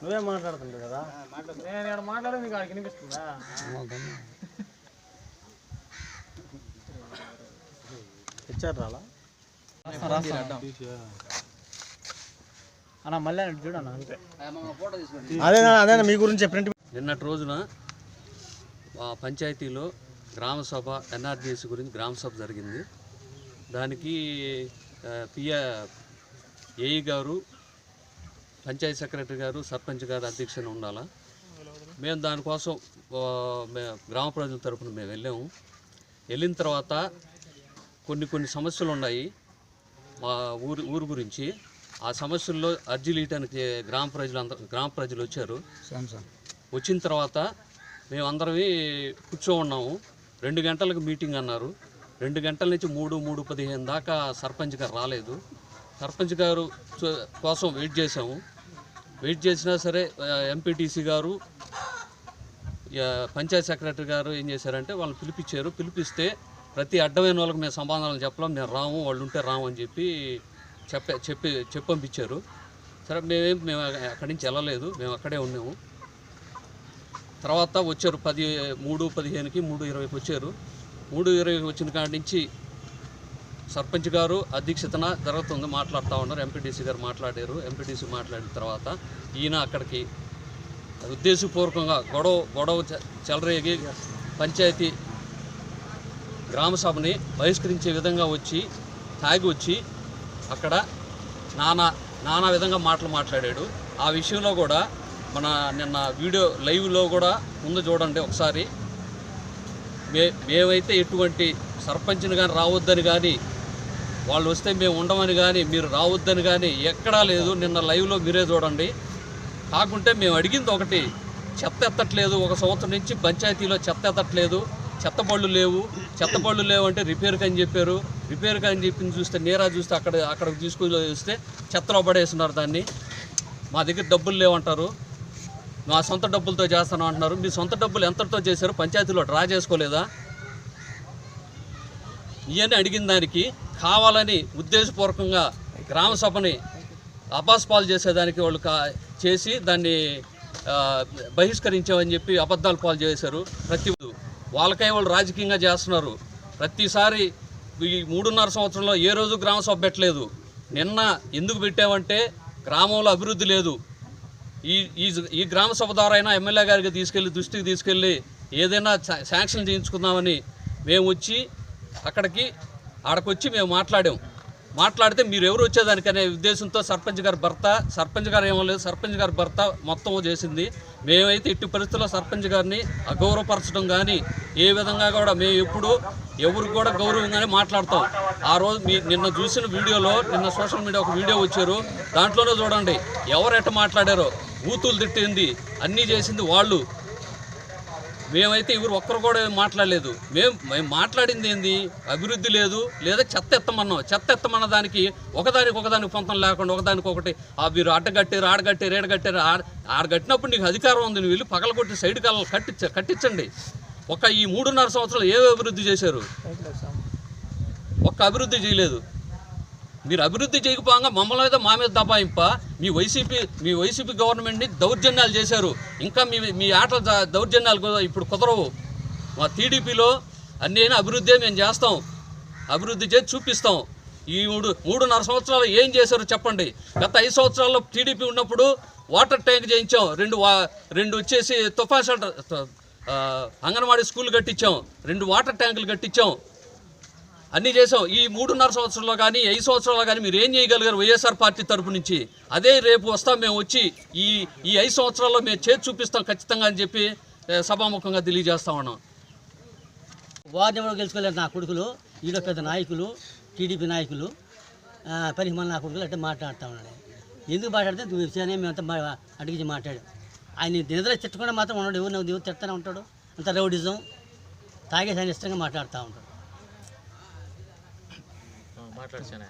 నువ్వే మాట్లాడుతుండే కదా, నేను మాట్లాడేది నీకు వినిపిస్తుందా? ఇచ్చారు రాలా అన్న, మళ్ళీ చూడన్న అంతే. అదేనా మీ గురించి ప్రింట్. నిన్నటి రోజున పంచాయతీలో గ్రామసభ ఎన్ఆర్జీఎస్ గురించి గ్రామసభ జరిగింది. దానికి ఏఈ గారు, పంచాయతీ సెక్రటరీ గారు, సర్పంచ్ గారు అధ్యక్షతన ఉండాలా. మేము దానికోసం గ్రామ ప్రజల తరఫున మేము వెళ్ళాము. వెళ్ళిన తర్వాత కొన్ని సమస్యలు ఉన్నాయి మా ఊరు గురించి. ఆ సమస్యల్లో అర్జీలు ఇవ్వడానికి గ్రామ ప్రజలు వచ్చారు. వచ్చిన తర్వాత మేమందరమే ఉన్నాము. 2 గంటలకు మీటింగ్ అన్నారు. 2 గంటల నుంచి 3:15 దాకా సర్పంచ్ గారు రాలేదు. సర్పంచ్ గారు కోసం వెయిట్ చేసాము. వెయిట్ చేసినా సరే ఎంపీటీసీ గారు, పంచాయతీ సెక్రటరీ గారు ఏం చేశారంటే వాళ్ళని పిలిపించారు. పిలిపిస్తే ప్రతి అడ్డమైన వాళ్ళకి మేము సమాధానాలు చెప్పలేం, మేము రాము, వాళ్ళు ఉంటే రాము అని చెప్పి పంపించారు. సరే మేము అక్కడి నుంచి వెళ్ళలేదు, మేము అక్కడే ఉన్నాము. తర్వాత వచ్చారు 3:15కి 3:20కి వచ్చారు. 3:20కి వచ్చిన కాడి నుంచి సర్పంచ్ గారు అధ్యక్షతన జరుగుతుంది, మాట్లాడుతూ ఉన్నారు. ఎంపీటీసీ గారు మాట్లాడారు. ఎంపీటీసీ మాట్లాడిన తర్వాత ఈయన అక్కడికి ఉద్దేశపూర్వకంగా గొడవ చెలరేగి పంచాయతీ గ్రామసభని బహిష్కరించే విధంగా తాగి వచ్చి అక్కడ నానా విధంగా మాట్లాడాడు. ఆ విషయంలో కూడా మన నిన్న వీడియో లైవ్లో కూడా ముందు చూడండి ఒకసారి. మేమైతే ఎటువంటి సర్పంచ్ని కానీ రావద్దని కానీ, వాళ్ళు వస్తే మేము ఉండమని కానీ, మీరు రావద్దని కానీ ఎక్కడా లేదు. నిన్న లైవ్లో మీరే చూడండి. కాకుంటే మేము అడిగింది ఒకటి, చెత్త ఎత్తట్లేదు. 1 సంవత్సరం నుంచి పంచాయతీలో చెత్త ఎత్తట్లేదు, చెత్త బళ్ళు లేవు అంటే రిపేర్కి అని చెప్పారు. రిపేర్కి అని చెప్పింది చూస్తే నేరా చూస్తే అక్కడికి తీసుకుని వస్తే చెత్తలో పడేస్తున్నారు దాన్ని. మా దగ్గర డబ్బులు లేవంటారు, మా సొంత డబ్బులతో చేస్తాను అంటున్నారు. మీ సొంత డబ్బులు ఎంతటితో చేశారు? పంచాయతీలో డ్రా చేసుకోలేదా? ఇవన్నీ అడిగిన దానికి కావాలని ఉద్దేశపూర్వకంగా గ్రామసభని అపాస్పాలు చేసేదానికి వాళ్ళు చేసి దాన్ని బహిష్కరించామని చెప్పి అబద్ధాలు పాలు చేశారు. వాళ్ళకై వాళ్ళు రాజకీయంగా చేస్తున్నారు. ప్రతిసారి ఈ 3.5 సంవత్సరంలో ఏ రోజు గ్రామసభ పెట్టలేదు. నిన్న ఎందుకు పెట్టామంటే గ్రామంలో అభివృద్ధి లేదు. ఈ గ్రామసభ ద్వారా అయినా ఎమ్మెల్యే గారికి దృష్టికి తీసుకెళ్ళి ఏదైనా శాంక్షన్ చేయించుకుందామని మేము ఆడకొచ్చి మేము మాట్లాడితే మీరు ఎవరు వచ్చేదానికనే ఉద్దేశంతో సర్పంచ్ గారు ఏమో లేదు, సర్పంచ్ గారి భర్త మొత్తం చేసింది. మేమైతే ఎట్టి పరిస్థితుల్లో సర్పంచ్ గారిని అగౌరవపరచడం కానీ ఏ విధంగా కూడా మేము ఎవరు కూడా గౌరవంగానే మాట్లాడతాం. ఆ రోజు నిన్న చూసిన వీడియోలో, నిన్న సోషల్ మీడియా ఒక వీడియో వచ్చారు, దాంట్లోనే చూడండి ఎవరు ఎట్ట మాట్లాడారో. బూతులు తిట్టింది, అన్నీ చేసింది వాళ్ళు. మేమైతే ఎవరు ఒక్కరు కూడా మాట్లాడలేదు. మేము మాట్లాడింది ఏంది? అభివృద్ధి లేదు, లేదా చెత్త ఎత్తమన్న దానికి ఒకదానికి పొంతం లేకుండా ఒకదానికొకటి మీరు అడ్డగట్టారు, ఆడగట్టారు. ఆడగట్టినప్పుడు నీకు అధికారం ఉంది, నువ్వు వెళ్ళి పగలగొట్టి సైడ్ కాలం కట్టించండి. ఈ 3.5 సంవత్సరాలు ఏ అభివృద్ధి చేశారు? ఒక్క అభివృద్ధి చేయలేదు. మీరు అభివృద్ధి చేయకపోగా మమ్మల్ని మీద మా మీద దబాయింప. మీ వైసీపీ గవర్నమెంట్ని దౌర్జన్యాలు చేశారు. ఇంకా మీ ఆటల దౌర్జన్యాలు ఇప్పుడు కుదరవు. మా టీడీపీలో అన్నీ అభివృద్ధి మేము చేస్తాం, అభివృద్ధి చేసి చూపిస్తాం. ఈ 3.5 సంవత్సరాలు ఏం చేశారో చెప్పండి. గత 5 సంవత్సరాల్లో టీడీపీ ఉన్నప్పుడు వాటర్ ట్యాంక్ చేయించాం, 2 వచ్చేసి తుఫాన్ షెల్టర్, అంగన్వాడీ స్కూల్ కట్టించాం, 2 వాటర్ ట్యాంకులు కట్టించాం, అన్నీ చేసాం. ఈ 3.5 సంవత్సరాల్లో కానీ 5 సంవత్సరాల్లో కానీ మీరు ఏం చేయగలిగారు వైఎస్ఆర్ పార్టీ తరపు నుంచి? అదే రేపు వస్తాం మేము వచ్చి ఈ 5 సంవత్సరాల్లో మేము చేసి చూపిస్తాం ఖచ్చితంగా అని చెప్పి సభాముఖంగా తెలియజేస్తా ఉన్నాం. వార్డు ఎవరో గెలుచుకోలేరు నా కొడుకులు, ఈడో పెద్ద నాయకులు, టీడీపీ నాయకులు, పరిమాణ నా కొడుకులు అంటే మాట్లాడుతూ ఉన్నాడు. ఎందుకు మాట్లాడితే విషయాన్ని మేమంతా అడిగి మాట్లాడాం. ఆయన నిద్ర తిట్టకుండా మాత్రం ఉన్నాడు. ఎవరు తిట్టనే ఉంటాడు. అంత రౌడిజం తాగేసి ఆయన ఇష్టంగా మాట్లాడుతూ ఉంటాడు. మాట్లాడుతానే